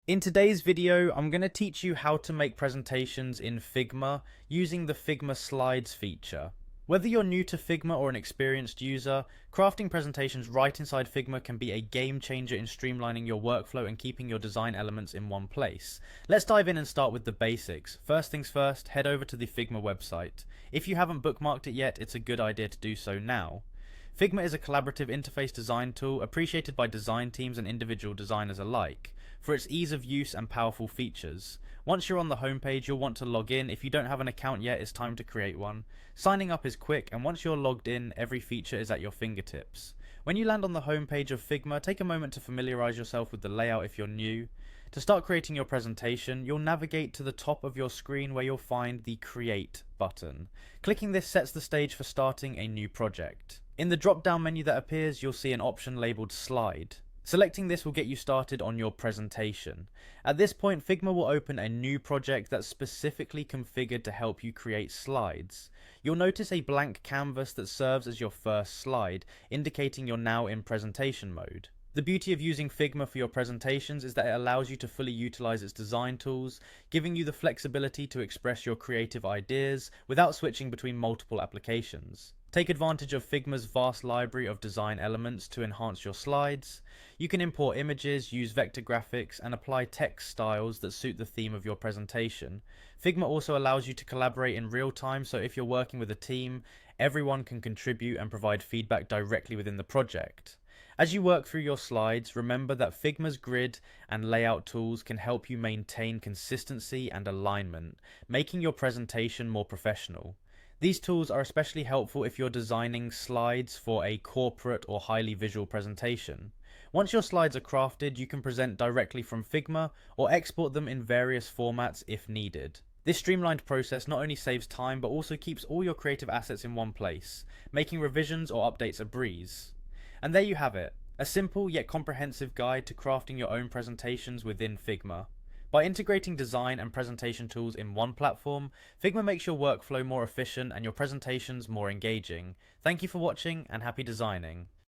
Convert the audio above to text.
In today's video, I'm going to teach you how to make presentations in Figma using the Figma Slides feature. Whether you're new to Figma or an experienced user, crafting presentations right inside Figma can be a game changer in streamlining your workflow and keeping your design elements in one place. Let's dive in and start with the basics. First things first, head over to the Figma website. If you haven't bookmarked it yet, it's a good idea to do so now. Figma is a collaborative interface design tool appreciated by design teams and individual designers alike for its ease of use and powerful features. Once you're on the homepage, you'll want to log in. If you don't have an account yet, it's time to create one. Signing up is quick, and once you're logged in, every feature is at your fingertips. When you land on the homepage of Figma, take a moment to familiarize yourself with the layout if you're new. To start creating your presentation, you'll navigate to the top of your screen where you'll find the Create button. Clicking this sets the stage for starting a new project. In the drop-down menu that appears, you'll see an option labeled Slide. Selecting this will get you started on your presentation. At this point, Figma will open a new project that's specifically configured to help you create slides. You'll notice a blank canvas that serves as your first slide, indicating you're now in presentation mode. The beauty of using Figma for your presentations is that it allows you to fully utilize its design tools, giving you the flexibility to express your creative ideas without switching between multiple applications. Take advantage of Figma's vast library of design elements to enhance your slides. You can import images, use vector graphics, and apply text styles that suit the theme of your presentation. Figma also allows you to collaborate in real time, so if you're working with a team, everyone can contribute and provide feedback directly within the project. As you work through your slides, remember that Figma's grid and layout tools can help you maintain consistency and alignment, making your presentation more professional. These tools are especially helpful if you're designing slides for a corporate or highly visual presentation. Once your slides are crafted, you can present directly from Figma or export them in various formats if needed. This streamlined process not only saves time but also keeps all your creative assets in one place, making revisions or updates a breeze. And there you have it, a simple yet comprehensive guide to crafting your own presentations within Figma. By integrating design and presentation tools in one platform, Figma makes your workflow more efficient and your presentations more engaging. Thank you for watching and happy designing.